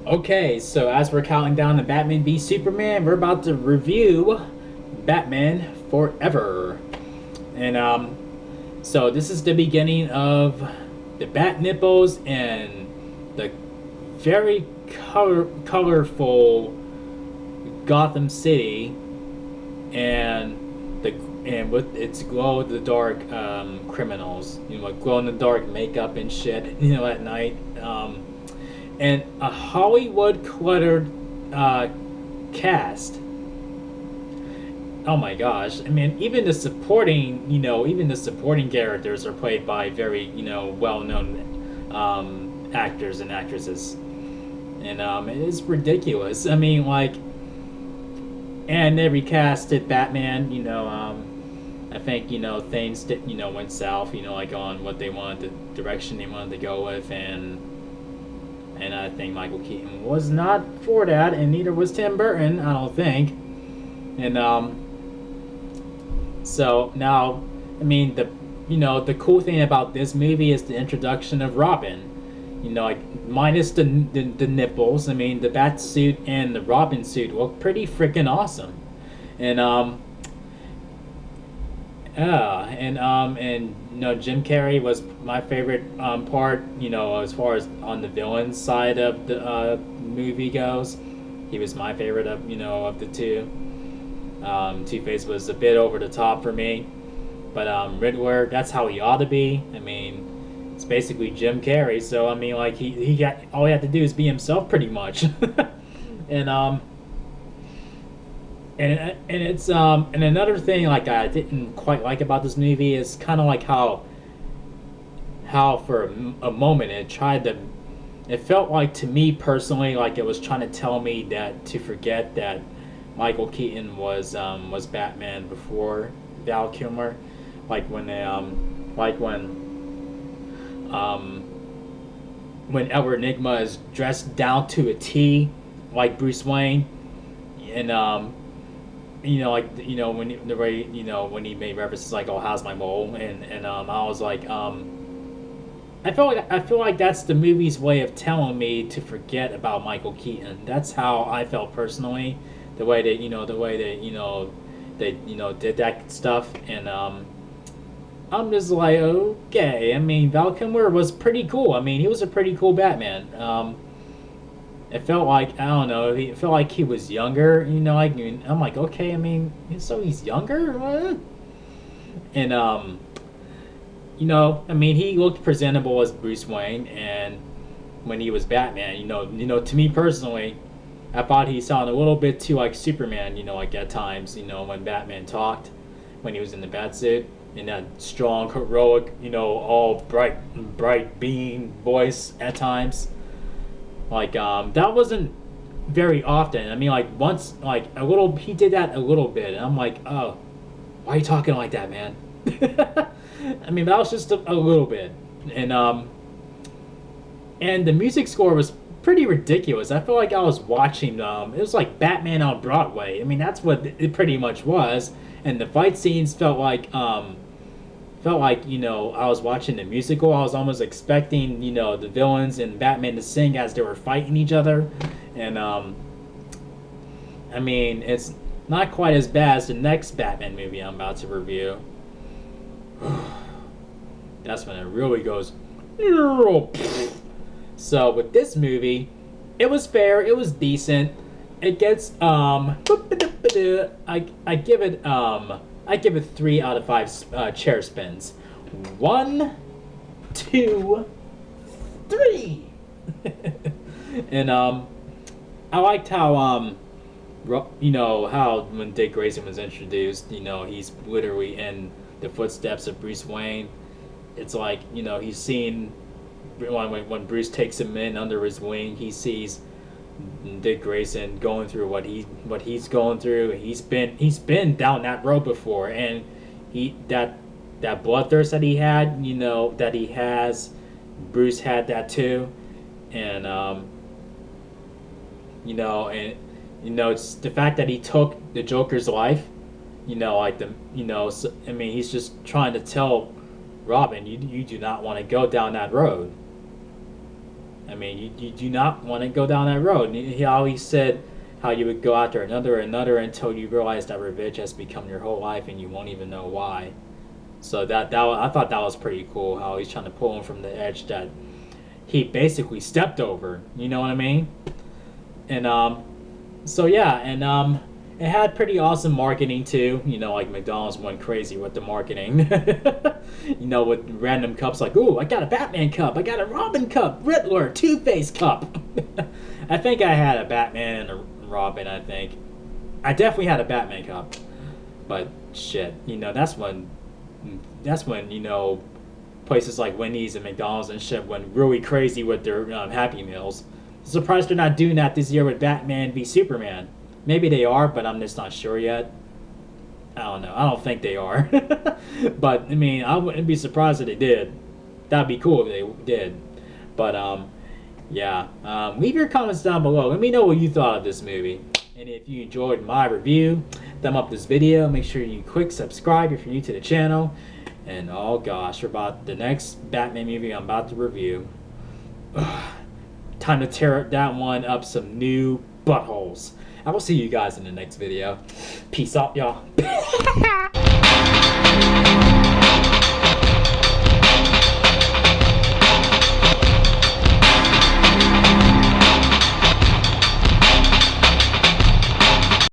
Okay, so as we're counting down to Batman v Superman, we're about to review Batman Forever. And so this is the beginning of the Bat Nipples and the very colorful Gotham City, and the and with its glow in the dark criminals, like glow in the dark makeup and shit, at night. And a Hollywood cluttered cast. Oh my gosh! I mean, even the supporting characters are played by very, well-known actors and actresses, and it is ridiculous. I mean, like, and they recasted Batman. I think things that went south. Like on what they wanted, the direction they wanted to go with, and I think Michael Keaton was not for that, and neither was Tim Burton, I don't think. And so now, I mean, the cool thing about this movie is the introduction of Robin. Like minus the nipples. I mean, the bat suit and the Robin suit look pretty freaking awesome. And Jim Carrey was my favorite part. As far as on the villain side of the movie goes, he was my favorite of the two. Two-Face was a bit over the top for me, but Riddler, that's how he ought to be. I mean, it's basically Jim Carrey, so I mean, like he got all he had to do is be himself, pretty much. and and it's and another thing like I didn't quite like about this movie is kind of like how for a moment it felt like, to me personally, like it was trying to tell me that to forget that Michael Keaton was Batman before Val Kilmer, like when they when Edward Nygma is dressed down to a T like Bruce Wayne, and when the way when he made references like, "Oh, how's my mole?" and I was like, I feel like that's the movie's way of telling me to forget about Michael Keaton. That's how I felt personally, the way that they did that stuff, and I'm just like, okay. I mean, Val Kilmer was pretty cool. I mean, he was a pretty cool Batman. It felt like, I don't know. It felt like he was younger. I'm like, okay. I mean, so he's younger, what? And I mean, he looked presentable as Bruce Wayne, and when he was Batman, to me personally, I thought he sounded a little bit too like Superman. Like at times, when Batman talked, when he was in the Batsuit, in that strong, heroic, all bright being voice at times. Like that wasn't very often. I mean, like once, like a little, he did that a little bit, and I'm like, oh, why are you talking like that, man? I mean, that was just a little bit, and the music score was pretty ridiculous. I felt like I was watching it was like Batman on Broadway. I mean, that's what it pretty much was, and the fight scenes felt like I was watching the musical. I was almost expecting the villains and Batman to sing as they were fighting each other, and I mean, it's not quite as bad as the next Batman movie I'm about to review. That's when it really goes. So with this movie, it was fair. It was decent. It gets I give it 3 out of 5 chair spins. 1, 2, 3. And I liked how how when Dick Grayson was introduced, he's literally in the footsteps of Bruce Wayne. It's like he's seen when Bruce takes him in under his wing, he sees Dick Grayson going through what he's going through. He's been down that road before, and that bloodthirst that he had, that he has, Bruce had that too, and it's the fact that he took the Joker's life, like so, I mean, he's just trying to tell Robin, you do not want to go down that road. I mean, you do not want to go down that road. And he always said how you would go after another until you realize that revenge has become your whole life and you won't even know why. So I thought that was pretty cool. How he's trying to pull him from the edge that he basically stepped over. You know what I mean? And so yeah, and it had pretty awesome marketing too. You know, like McDonald's went crazy with the marketing. You know, with random cups like, "Ooh, I got a Batman cup. I got a Robin cup. Riddler, Two-Face cup." I think I had a Batman and a Robin. I think I definitely had a Batman cup. But shit, you know, that's when you know places like Wendy's and McDonald's and shit went really crazy with their Happy Meals. Surprised they're not doing that this year with Batman v Superman. Maybe they are, but I'm just not sure yet. I don't know. I don't think they are. But I mean, I wouldn't be surprised if they did. That'd be cool if they did. But yeah. Leave your comments down below. Let me know what you thought of this movie. And if you enjoyed my review, thumb up this video. Make sure you click subscribe if you're new to the channel. And oh gosh, for about the next Batman movie I'm about to review. Time to tear that one up some new buttholes. I will see you guys in the next video. Peace out, y'all.